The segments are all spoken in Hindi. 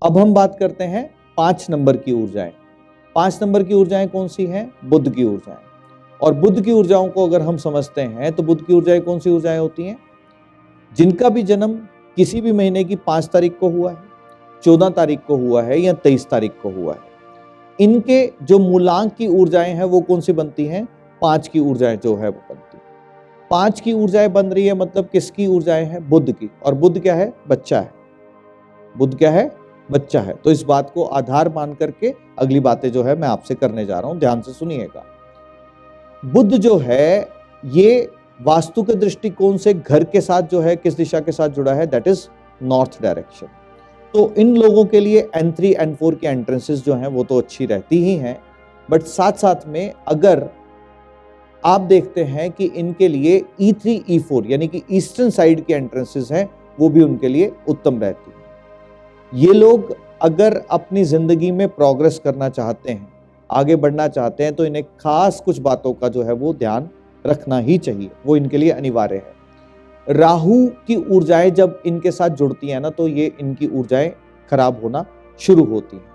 अब हम बात करते हैं 5 नंबर की ऊर्जाएं। 5 नंबर की ऊर्जाएं कौन सी हैं? बुध की ऊर्जाएं। और बुध की ऊर्जाओं को अगर हम समझते हैं तो बुध की ऊर्जाएं कौन सी ऊर्जाएं होती हैं? जिनका भी जन्म किसी भी महीने की 5 तारीख को हुआ है, 14 तारीख को हुआ है या 23 तारीख को हुआ है, इनके जो मूलांक की ऊर्जाएं हैं वो कौन सी बनती हैं? 5 की ऊर्जाएं जो है वो बनती है। 5 की ऊर्जाएं बन रही है मतलब किसकी ऊर्जाएं हैं? बुध की। और बुध क्या है? बच्चा है। बुध क्या है? बच्चा है। तो इस बात को आधार मान करके अगली बातें जो है मैं आपसे करने जा रहा हूं, ध्यान से सुनिएगा। बुध जो है ये वास्तु के दृष्टिकोण से घर के साथ जो है किस दिशा के साथ जुड़ा है? That is north direction. तो इन लोगों के लिए N3 N4 की एंट्रेंसेस जो हैं वो तो अच्छी रहती ही हैं, बट साथ साथ में अगर आप देखते हैं कि इनके लिए E3 E4 यानी कि ईस्टर्न साइड की एंट्रेंसेस हैं वो भी उनके लिए उत्तम रहती है। ये लोग अगर अपनी जिंदगी में प्रोग्रेस करना चाहते हैं, आगे बढ़ना चाहते हैं, तो इन्हें खास कुछ बातों का जो है वो ध्यान रखना ही चाहिए, वो इनके लिए अनिवार्य है। राहु की ऊर्जाएं जब इनके साथ जुड़ती हैं ना तो ये इनकी ऊर्जाएं खराब होना शुरू होती हैं।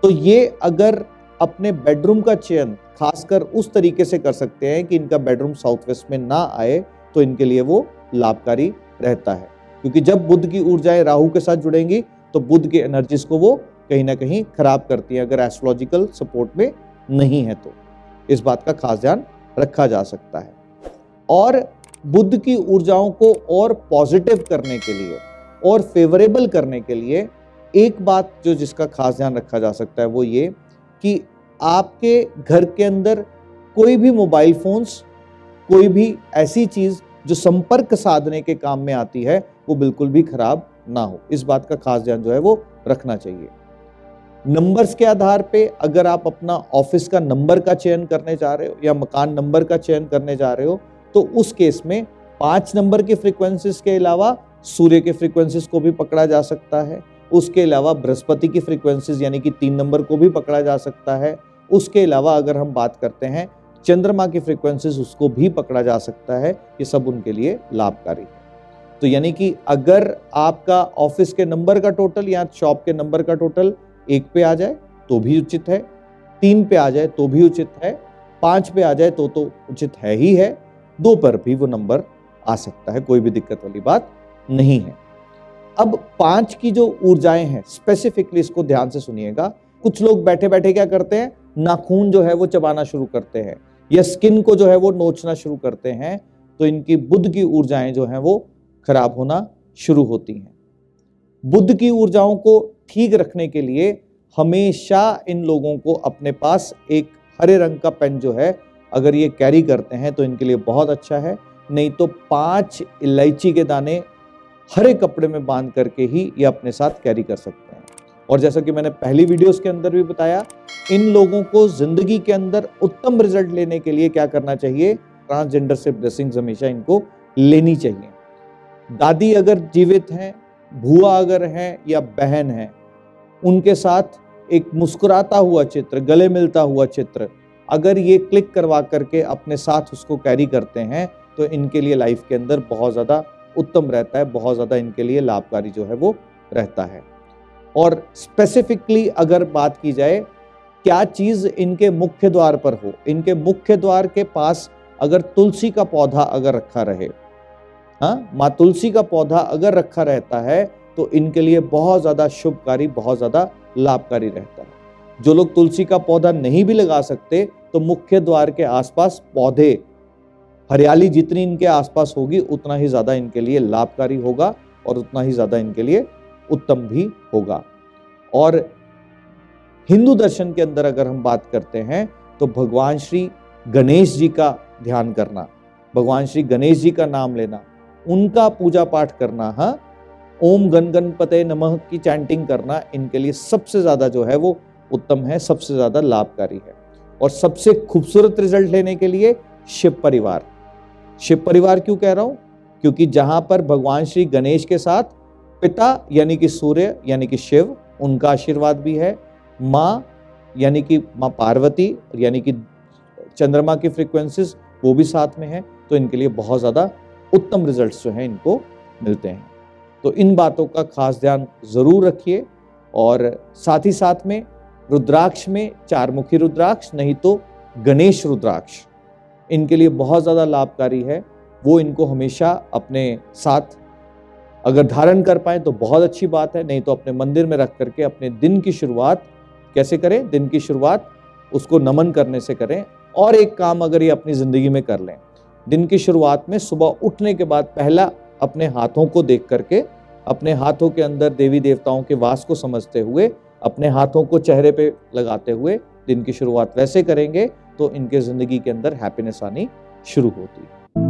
तो ये अगर अपने बेडरूम का चयन खासकर उस तरीके से कर सकते हैं कि इनका बेडरूम साउथ वेस्ट में ना आए तो इनके लिए वो लाभकारी रहता है, क्योंकि जब बुध की ऊर्जाएं राहु के साथ जुड़ेंगी तो बुध की एनर्जीज को वो कहीं ना कहीं खराब करती है, अगर एस्ट्रोलॉजिकल सपोर्ट में नहीं है तो। इस बात का खास ध्यान रखा जा सकता है। और बुध की ऊर्जाओं को और पॉजिटिव करने के लिए और फेवरेबल करने के लिए एक बात जो जिसका खास ध्यान रखा जा सकता है वो ये कि आपके घर के अंदर कोई भी मोबाइल फोन्स, कोई भी ऐसी चीज जो संपर्क साधने के काम में आती है वो बिल्कुल भी खराब ना हो। इस बात का खास ध्यान जो है वो रखना चाहिए। नंबर्स के आधार पे अगर आप अपना ऑफिस का नंबर का चयन करने जा रहे हो या मकान नंबर का चयन करने जा रहे हो तो उस केस में 5 नंबर की फ्रीक्वेंसीज के अलावा सूर्य के फ्रीक्वेंसीज को भी पकड़ा जा सकता है। उसके अलावा बृहस्पति की फ्रीक्वेंसीज यानी कि 3 नंबर को भी पकड़ा जा सकता है। उसके अलावा अगर हम बात करते हैं चंद्रमा की फ्रीक्वेंसीज, उसको भी पकड़ा जा सकता है। ये सब उनके लिए लाभकारी है। तो यानी कि अगर आपका ऑफिस के नंबर का टोटल या शॉप के नंबर का टोटल 1 पे आ जाए तो भी उचित है, 3 पे आ जाए तो भी उचित है, 5 पे आ जाए तो उचित है ही है, 2 पर भी वो नंबर आ सकता है, कोई भी दिक्कत वाली बात नहीं है। अब 5 की जो ऊर्जाएं हैं स्पेसिफिकली इसको ध्यान से सुनिएगा। कुछ लोग बैठे बैठे क्या करते हैं? नाखून जो है वो चबाना शुरू करते हैं या स्किन को जो है वो नोचना शुरू करते हैं, तो इनकी बुध की ऊर्जाएं जो हैं वो खराब होना शुरू होती हैं। बुध की ऊर्जाओं को ठीक रखने के लिए हमेशा इन लोगों को अपने पास एक हरे रंग का पेन जो है अगर ये कैरी करते हैं तो इनके लिए बहुत अच्छा है। नहीं तो 5 इलायची के दाने हरे कपड़े में बांध करके ही ये अपने साथ कैरी कर सकते हैं। और जैसा कि मैंने पहली वीडियोस के अंदर भी बताया, इन लोगों को जिंदगी के अंदर उत्तम रिजल्ट लेने के लिए क्या करना चाहिए? ट्रांसजेंडर से ब्लेसिंग्स हमेशा इनको लेनी चाहिए। दादी अगर जीवित हैं, बुआ अगर हैं या बहन हैं, उनके साथ एक मुस्कुराता हुआ चित्र, गले मिलता हुआ चित्र अगर ये क्लिक करवा करके अपने साथ उसको कैरी करते हैं तो इनके लिए लाइफ के अंदर बहुत ज़्यादा उत्तम रहता है, बहुत ज़्यादा इनके लिए लाभकारी जो है वो रहता है। और स्पेसिफिकली अगर बात की जाए क्या चीज़ इनके मुख्य द्वार पर हो, इनके मुख्य द्वार के पास अगर तुलसी का पौधा अगर रखा रहे, हाँ, माँ तुलसी का पौधा अगर रखा रहता है तो इनके लिए बहुत ज़्यादा शुभकारी, बहुत ज़्यादा लाभकारी रहता है। जो लोग तुलसी का पौधा नहीं भी लगा सकते तो मुख्य द्वार के आसपास पौधे, हरियाली जितनी इनके आसपास होगी उतना ही ज़्यादा इनके लिए लाभकारी होगा और उतना ही ज़्यादा इनके लिए उत्तम भी होगा। और हिंदू दर्शन के अंदर अगर हम बात करते हैं तो भगवान श्री गणेश जी का ध्यान करना, भगवान श्री गणेश जी का नाम लेना, उनका पूजा पाठ करना, हाँ, ओम गण गणपते नमः की चैंटिंग करना इनके लिए सबसे ज़्यादा जो है वो उत्तम है, सबसे ज़्यादा लाभकारी है। और सबसे खूबसूरत रिजल्ट लेने के लिए शिव परिवार। शिव परिवार क्यों कह रहा हूं? क्योंकि जहां पर भगवान श्री गणेश के साथ पिता यानी कि सूर्य यानी कि शिव, उनका आशीर्वाद भी है, माँ यानी कि माँ पार्वती यानी कि चंद्रमा की फ्रीक्वेंसीज वो भी साथ में है, तो इनके लिए बहुत ज़्यादा उत्तम रिजल्ट्स जो हैं इनको मिलते हैं। तो इन बातों का खास ध्यान ज़रूर रखिए। और साथ ही साथ में रुद्राक्ष में 4 मुखी रुद्राक्ष, नहीं तो गणेश रुद्राक्ष इनके लिए बहुत ज़्यादा लाभकारी है। वो इनको हमेशा अपने साथ अगर धारण कर पाए तो बहुत अच्छी बात है, नहीं तो अपने मंदिर में रख करके अपने दिन की शुरुआत कैसे करें, दिन की शुरुआत उसको नमन करने से करें। और एक काम अगर ये अपनी ज़िंदगी में कर लें, दिन की शुरुआत में सुबह उठने के बाद पहला अपने हाथों को देख करके, अपने हाथों के अंदर देवी देवताओं के वास को समझते हुए, अपने हाथों को चेहरे पे लगाते हुए दिन की शुरुआत वैसे करेंगे तो इनके ज़िंदगी के अंदर हैप्पीनेस आनी शुरू होती है।